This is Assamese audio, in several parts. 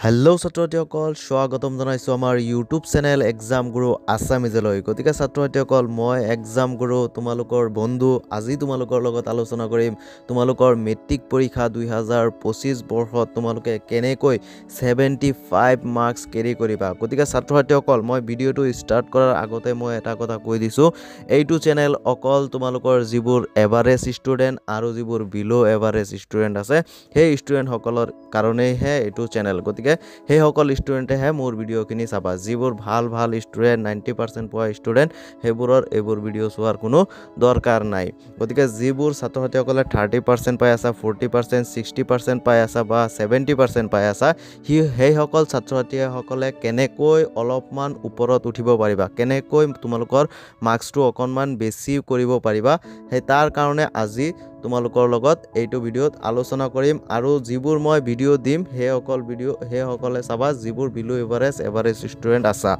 হেল্ল' ছাত্ৰ-ছাত্ৰীসকল স্বাগতম জনাইছোঁ আমাৰ ইউটিউব চেনেল এক্সাম গুৰু আছামিজলৈ। গতিকে ছাত্ৰ-ছাত্ৰীসকল মই এক্সাম গুৰু তোমালোকৰ বন্ধু আজি তোমালোকৰ লগত আলোচনা কৰিম তোমালোকৰ মেট্ৰিক পৰীক্ষা 2025 বৰ্ষত তোমালোকে কেনেকৈ 75 মাৰ্কছ কেৰি কৰিবা। গতিকে ছাত্ৰ-ছাত্ৰীসকল মই ভিডিঅ'টো ষ্টাৰ্ট কৰাৰ আগতে মই এটা কথা কৈ দিছোঁ, এইটো চেনেল অকল তোমালোকৰ যিবোৰ এভাৰেজ ষ্টুডেণ্ট আৰু যিবোৰ বিলো এভাৰেজ ষ্টুডেণ্ট আছে সেই ষ্টুডেণ্টসকলৰ কাৰণেহে এইটো চেনেল। গতিকে সেইসকল ষ্টুডেণ্টেহে মোৰ ভিডিঅ'খিনি চাবা, যিবোৰ ভাল ষ্টুডেণ্ট 90% পোৱা ষ্টুডেণ্ট সেইবোৰৰ এইবোৰ ভিডিঅ' চোৱাৰ কোনো দৰকাৰ নাই। গতিকে যিবোৰ ছাত্ৰ-ছাত্ৰীসকলে 30% পাই আছা, 40%, 60% পাই আছা বা 70% পাই আছা, সেইসকল ছাত্ৰ-ছাত্ৰীসকলে কেনেকৈ অলপমান ওপৰত উঠিব পাৰিবা, কেনেকৈ তোমালোকৰ মাৰ্কছটো অকণমান বেছি কৰিব পাৰিবা, সেই তাৰ কাৰণে আজি তোমালোকৰ লগত এইটো ভিডিঅ'ত আলোচনা কৰিম। আৰু যিবোৰ মই ভিডিঅ' দিম সেইসকলে চাবা যিবোৰ বিলো এভাৰেজ ষ্টুডেণ্ট আছা।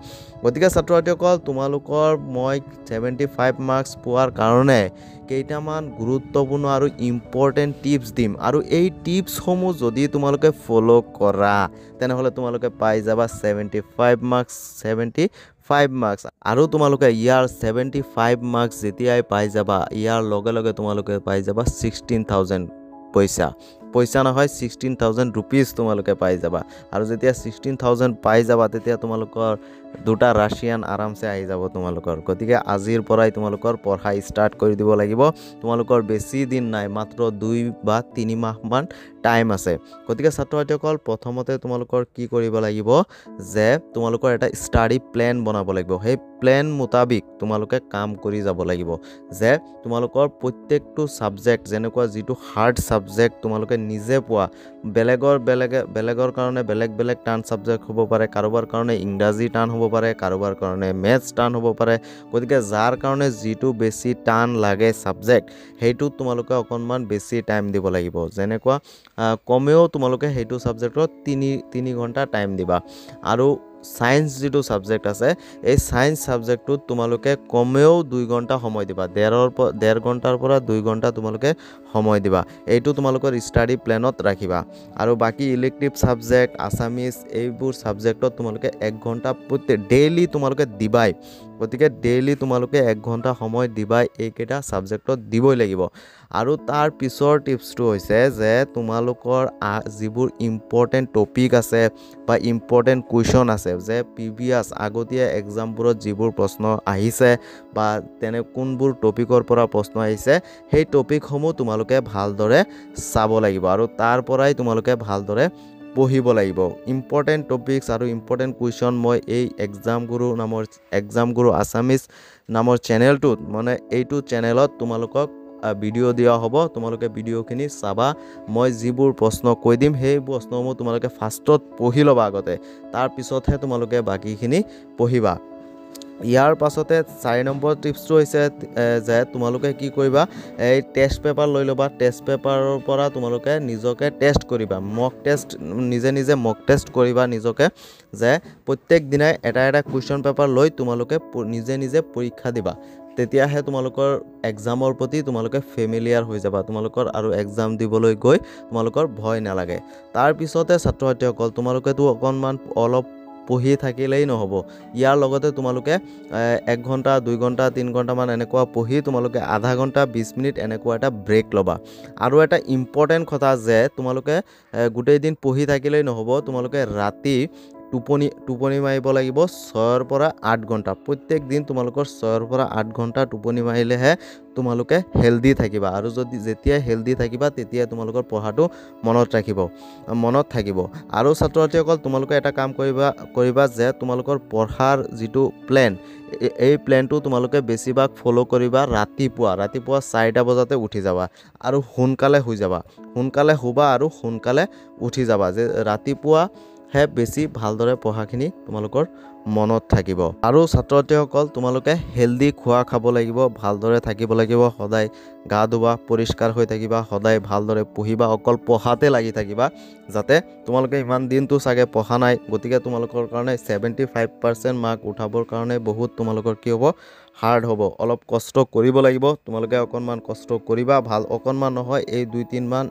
গতিকে ছাত্ৰ-ছাত্ৰীসকল তোমালোকৰ মই 75 মাৰ্কছ পোৱাৰ কাৰণে কেইটামান গুৰুত্বপূৰ্ণ আৰু ইম্পৰ্টেণ্ট টিপছ দিম, আৰু এই টিপছসমূহ যদি তোমালোকে ফ'ল' কৰা তেনেহ'লে তোমালোকে পাই যাবা 75 মাৰ্কছ। আৰু তোমালোকে ইয়াৰ 75 মাৰ্কছ যেতিয়াই পাই যাবা ইয়াৰ লগে লগে তোমালোকে পাই যাবা 16,000 পইচা নহয় 16,000 ৰুপিজ তোমালোকে পাই যাবা। আৰু যেতিয়া 16,000 পাই যাবা তেতিয়া তোমালোকৰ দুটা ৰাছিয়ান আৰামছে আহি যাব তোমালোকৰ। গতিকে আজিৰ পৰাই তোমালোকৰ পঢ়া ষ্টাৰ্ট কৰি দিব লাগিব। তোমালোকৰ বেছি দিন নাই, মাত্ৰ 2 বা 3 মাহমান টাইম আছে। গতিকে ছাত্ৰ-ছাত্ৰীসকল প্ৰথমতে তোমালোকৰ কি কৰিব লাগিব যে তোমালোকৰ এটা ষ্টাডি প্লেন বনাব লাগিব। সেই প্লেন মুতাবিক তোমালোকে কাম কৰি যাব লাগিব যে তোমালোকৰ প্ৰত্যেকটো ছাবজেক্ট, যেনেকুৱা যিটো হাৰ্ড ছাবজেক্ট তোমালোকে নিজে পোৱা, বেলেগৰ কাৰণে বেলেগ টান ছাবজেক্ট হ'ব পাৰে, কাৰোবাৰ কাৰণে ইংৰাজী টান হ'ব পাৰে, কাৰোবাৰ কাৰণে মেথছ টান হ'ব পাৰে। গতিকে যাৰ কাৰণে যিটো বেছি টান লাগে ছাবজেক্ট সেইটোত তোমালোকে অকণমান বেছি টাইম দিব লাগিব। যেনেকুৱা কমেও তোমালোকে সেইটো ছাবজেক্টত 3 ঘণ্টা টাইম দিবা। আৰু ছায়েন্স যিটো ছাবজেক্ট আছে এই ছায়েন্স ছাবজেক্টটোত তোমালোকে কমেও 2 ঘণ্টা সময় দিবা, 1.5 ঘণ্টাৰ পৰা 2 ঘণ্টা তোমালোকে সময় দিবা। এইটো তোমালোকৰ ষ্টাডি প্লেনত ৰাখিবা। আৰু বাকী ইলেক্টিভ ছাবজেক্ট, আছামিজ এইবোৰ ছাবজেক্টত তোমালোকে 1 ঘণ্টা ডেইলি তোমালোকে দিবাই। গতিকে ডেইলি তোমালোকে 1 ঘণ্টা সময় দিবাই, এইকেইটা ছাবজেক্টত দিবই লাগিব। আৰু তাৰ পিছৰ টিপছটো হৈছে যে তোমালোকৰ যিবোৰ ইম্পৰ্টেণ্ট টপিক আছে বা ইম্পৰ্টেণ্ট কুৱেশ্যন আছে, যে প্ৰিভিয়াছ আগতীয়া এক্সামবোৰত যিবোৰ প্ৰশ্ন আহিছে বা কোনবোৰ টপিকৰ পৰা প্ৰশ্ন আহিছে সেই টপিকসমূহ তোমালোকে ভালদৰে চাব লাগিব আৰু তাৰ পৰাই তোমালোকে ভালদৰে পঢ়িব লাগিব। ইম্পৰ্টেণ্ট টপিকছ আৰু ইম্পৰ্টেণ্ট কুৱেশ্যন মই এই এক্সাম গুৰু আছামিজ নামৰ চেনেলটোত, মানে এইটো চেনেলত তোমালোকক ভিডিঅ' দিয়া হ'ব। তোমালোকে ভিডিঅ'খিনি চাবা, মই যিবোৰ প্ৰশ্ন কৈ দিম সেই প্ৰশ্নসমূহ তোমালোকে ফাৰ্ষ্টত পঢ়ি ল'বা আগতে, তাৰপিছতহে তোমালোকে বাকীখিনি পঢ়িবা। ইয়াৰ পাছতে 4 নম্বৰ টিপছটো হৈছে যে তোমালোকে কি কৰিবা, এই টেষ্ট পেপাৰ লৈ ল'বা। টেষ্ট পেপাৰৰ পৰা তোমালোকে নিজকে টেষ্ট কৰিবা, মক টেষ্ট নিজে মক টেষ্ট কৰিবা নিজকে, যে প্ৰত্যেক দিনাই এটা কুৱেশ্যন পেপাৰ লৈ তোমালোকে নিজে পৰীক্ষা দিবা। তেতিয়াহে তোমালোকৰ এক্সামৰ প্ৰতি তোমালোকে ফেমিলিয়াৰ হৈ যাবা, তোমালোকৰ আৰু এক্সাম দিবলৈ গৈ তোমালোকৰ ভয় নালাগে। তাৰপিছতে ছাত্ৰ-ছাত্ৰীসকল তোমালোকেতো অলপ পঢ়ি থাকিলেই নহ'ব, ইয়াৰ লগতে তোমালোকে 1 ঘণ্টা 2 ঘণ্টা 3 ঘণ্টামান এনেকুৱা পঢ়ি তোমালোকে আধা ঘণ্টা 20 মিনিট এনেকুৱা এটা ব্ৰেক ল'বা। আৰু এটা ইম্পৰ্টেণ্ট কথা যে তোমালোকে গোটেই দিন পঢ়ি থাকিলেই নহ'ব, তোমালোকে ৰাতি টোপনি মাৰিব লাগিব 6ৰ পৰা 8 ঘণ্টা। প্ৰত্যেক দিন তোমালোকৰ 6ৰ পৰা 8 ঘণ্টা টোপনি মাৰিলেহে তোমালোকে হেল্ডি থাকিবা। আৰু যেতিয়াই হেল্ডি থাকিবা তেতিয়াই তোমালোকৰ পঢ়াটো মনত থাকিব। আৰু ছাত্ৰ-ছাত্ৰীসকল তোমালোকে এটা কাম কৰিবা যে তোমালোকৰ পঢ়াৰ যিটো প্লেন, এই প্লেনটো তোমালোকে বেছিভাগ ফ'ল' কৰিবা। ৰাতিপুৱা 4টা বজাতে উঠি যাবা আৰু সোনকালে শুবা আৰু সোনকালে উঠি যাবা, যে ৰাতিপুৱাহে বেছি ভালদৰে পঢ়াখিনি তোমালোকৰ মনত থাকিব। আৰু ছাত্ৰ ছাত্ৰীসকল তোমালোকে হেল্ডি খোৱা খাব লাগিব, ভালদৰে থাকিব লাগিব, সদায় গা ধুবা, পৰিষ্কাৰ হৈ থাকিবা, সদায় ভালদৰে পঢ়িবা, অকল পঢ়াতে লাগি থাকিবা, যাতে তোমালোকে ইমান দিনটো চাগে পঢ়া নাই, গতিকে তোমালোকৰ কাৰণে 75% মাৰ্ক উঠাবৰ কাৰণে বহুত তোমালোকৰ কি হ'ব, হাৰ্ড হ'ব, অলপ কষ্ট কৰিব লাগিব। তোমালোকে অকণমান কষ্ট কৰিবা, ভাল অকণমান নহয়, এই 2-3 মান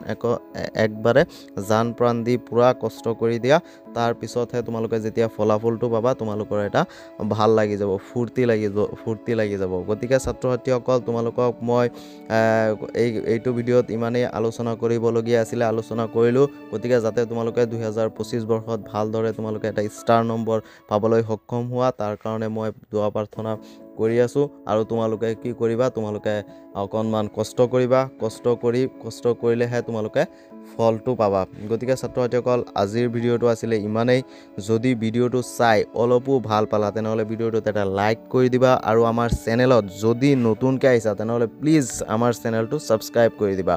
একবাৰে জান প্ৰাণ দি পূৰা কষ্ট কৰি দিয়া, তাৰপিছতহে তোমালোকে যেতিয়া ফলাফলটো পাবা তোমালোকৰ এটা ভাল লাগি যাব, ফূৰ্তি লাগি যাব। গতিকে ছাত্ৰ ছাত্ৰীসকল তোমালোকক মই এইটো ভিডিঅ'ত ইমানেই আলোচনা কৰিবলগীয়া আছিলে, আলোচনা কৰিলোঁ। গতিকে যাতে তোমালোকে 2025 বৰ্ষত ভালদৰে তোমালোকে এটা ষ্টাৰ নম্বৰ পাবলৈ সক্ষম হোৱা, তাৰ কাৰণে মই দোৱা প্ৰাৰ্থনা কৰি আছোঁ। আৰু তোমালোকে কি কৰিবা, তোমালোকে অকণমান কষ্ট কৰিবা, কষ্ট কৰিলেহে তোমালোকে ফলটো পাবা। গতিকে ছাত্ৰ ছাত্ৰীসকল আজিৰ ভিডিঅ'টো আছিলে ইমানেই। যদি ভিডিঅ'টো চাই অলপো ভাল পালা তেনেহ'লে ভিডিঅ'টোত এটা লাইক কৰি দিবা, আৰু আমাৰ চেনেলত যদি নতুনকৈ আহিছা তেনেহ'লে প্লিজ আমাৰ চেনেলটো ছাবস্ক্ৰাইব কৰি দিবা।